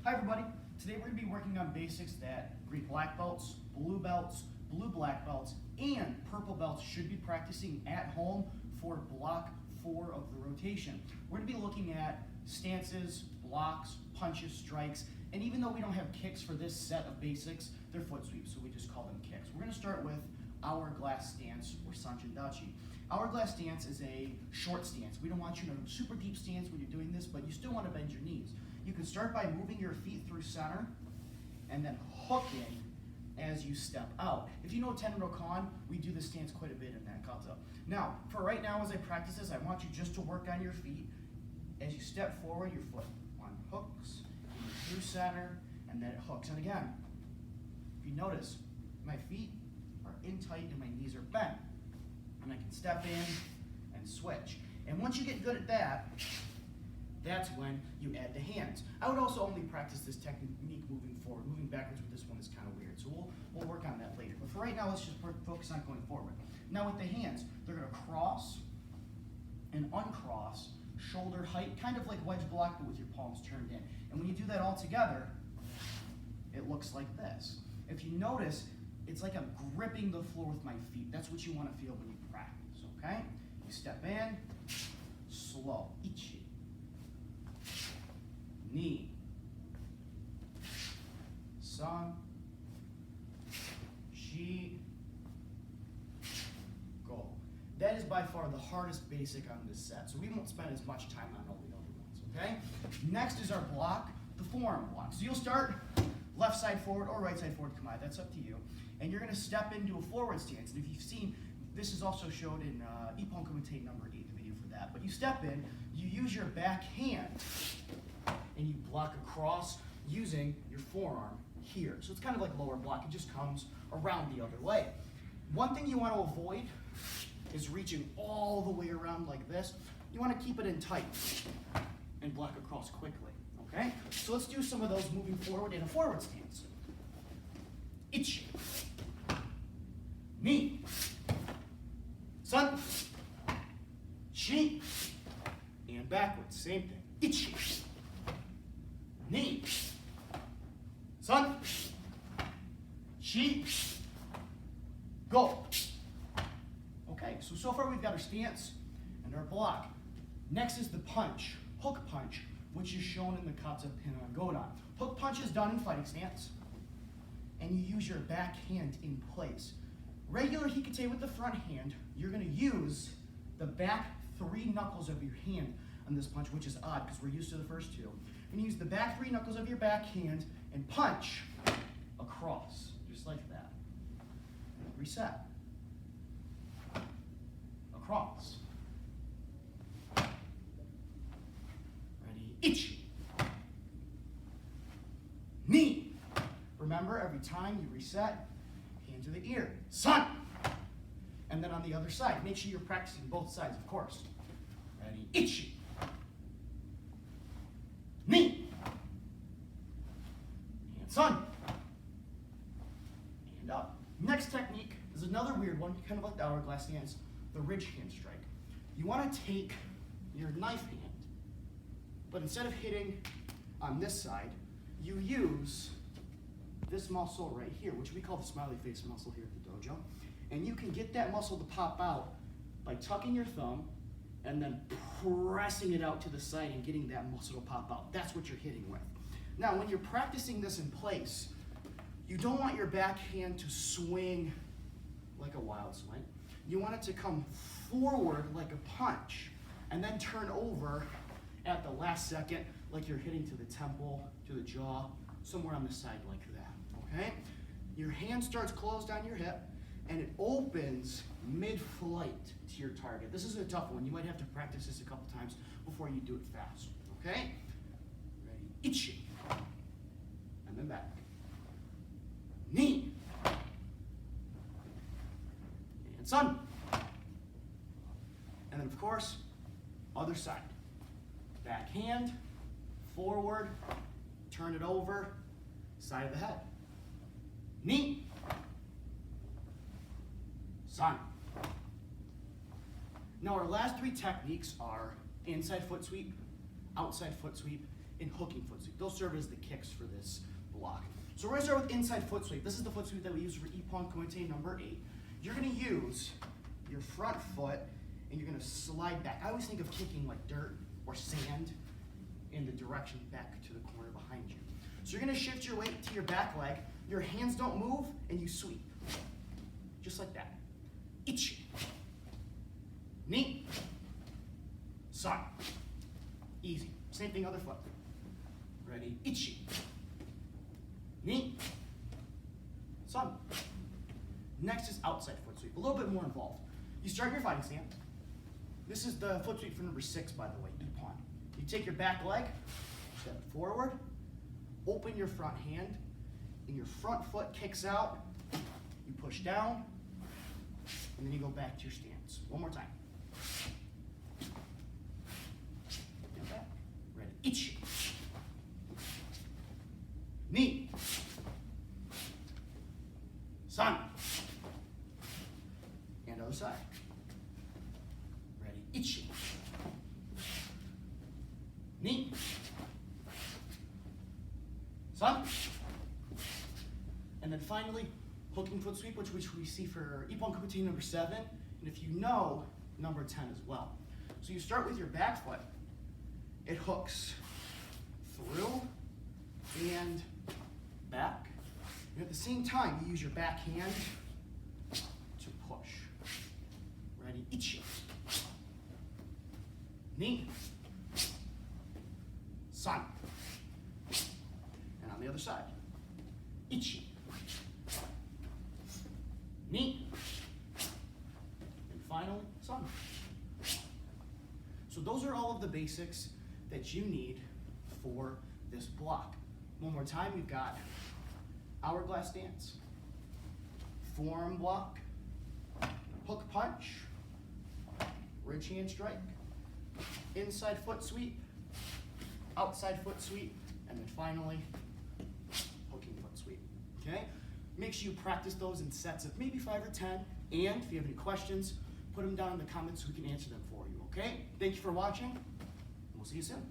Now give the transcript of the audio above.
Hi everybody, today we're going to be working on basics that green black belts, blue black belts, and purple belts should be practicing at home for block 4 of the rotation. We're going to be looking at stances, blocks, punches, strikes, and even though we don't have kicks for this set of basics, they're foot sweeps, so we just call them kicks. We're going to start with Hourglass stance or Sanjindachi. Hourglass stance is a short stance. We don't want you in a super deep stance when you're doing this, but you still want to bend your knees. You can start by moving your feet through center and then hooking as you step out. If you know Tenro-kan, we do this stance quite a bit in that kata. Now, for right now as I practice this, I want you just to work on your feet. As you step forward, your foot hooks through center and then it hooks. And again, if you notice, my feet are in tight and my knees are bent. And I can step in and switch. And once you get good at that, that's when you add the hands. I would also only practice this technique moving forward. Moving backwards with this one is kind of weird. So we'll work on that later. But for right now, let's just focus on going forward. Now with the hands, they're going to cross and uncross, shoulder height, kind of like wedge block, but with your palms turned in. And when you do that all together, it looks like this. If you notice, it's like I'm gripping the floor with my feet. That's what you want to feel when you practice, okay? You step in, slow, ichi, ni, san, shi, go. That is by far the hardest basic on this set, so we won't spend as much time on all the other ones, okay? Next is our block, the forearm block. So you'll start left side forward or right side forward, kamai, that's up to you. And you're going to step into a forward stance. And if you've seen, this is also showed in Ippon Kumite number 8, the video for that. But you step in, you use your back hand, and you block across using your forearm here. So it's kind of like lower block. It just comes around the other way. One thing you want to avoid is reaching all the way around like this. You want to keep it in tight and block across quickly. Okay? So let's do some of those moving forward in a forward stance. Ichi, ni, san, shi, and backwards, same thing. Ichi, ni, san, shi, go. Okay, so far we've got our stance and our block. Next is the punch, hook punch, which is shown in the kata pin on godan. Hook punch is done in fighting stance, and you use your back hand in place. Regular hikite with the front hand, you're going to use the back 3 knuckles of your hand on this punch, which is odd because we're used to the first two. You're going to use the back 3 knuckles of your back hand and punch across, just like that. Reset. Across. Ready? Ichi. Ni. Remember, every time you reset, hand to the ear. San. And then on the other side, make sure you're practicing both sides, of course. Ready? Ichi. Ni. And san. And up. Next technique is another weird one, kind of like the hourglass stance, the ridge hand strike. You want to take your knife hand, but instead of hitting on this side, you use this muscle right here, which we call the smiley face muscle here at the dojo. And you can get that muscle to pop out by tucking your thumb and then pressing it out to the side and getting that muscle to pop out. That's what you're hitting with. Now, when you're practicing this in place, you don't want your back hand to swing like a wild swing. You want it to come forward like a punch and then turn over at the last second like you're hitting to the temple, to the jaw, somewhere on the side like that. Okay? Your hand starts closed on your hip, and it opens mid-flight to your target. This is a tough one. You might have to practice this a couple times before you do it fast. Okay? Ready? Ichi. And then back. Ni. And san. And then, of course, other side. Back hand, forward, turn it over, side of the head. Ni. San. Now our last 3 techniques are inside foot sweep, outside foot sweep, and hooking foot sweep. Those serve as the kicks for this block. So we're gonna start with inside foot sweep. This is the foot sweep that we use for Ippon Kumite number 8. You're gonna use your front foot and you're gonna slide back. I always think of kicking like dirt or sand in the direction back to the corner behind you. So you're gonna shift your weight to your back leg, your hands don't move, and you sweep. Just like that. Ichi. Ni. San. Easy. Same thing, other foot. Ready? Ichi. Ni. San. Next is outside foot sweep. A little bit more involved. You start your fighting stance. This is the foot sweep for number 6, by the way, Ippon. You take your back leg, step forward, open your front hand, and your front foot kicks out. You push down, and then you go back to your stance. One more time. And back. Ready? Ichi. Ni. San. And other side. Ready? Ichi. Ni. San. And then finally, hooking foot sweep, which we see for Ippon Kumite number 7, and if you know, number 10 as well. So you start with your back foot. It hooks through and back. And at the same time, you use your back hand to push. Ready? Ichi. Ni. San. And on the other side. Ichi. Ni. And finally, San. So those are all of the basics that you need for this block. One more time, we've got hourglass stance, forearm block, hook punch, ridge hand strike, inside foot sweep, outside foot sweep, and then finally, hooking foot sweep, okay? Make sure you practice those in sets of maybe 5 or 10, and if you have any questions, put them down in the comments so we can answer them for you, okay? Thank you for watching, and we'll see you soon.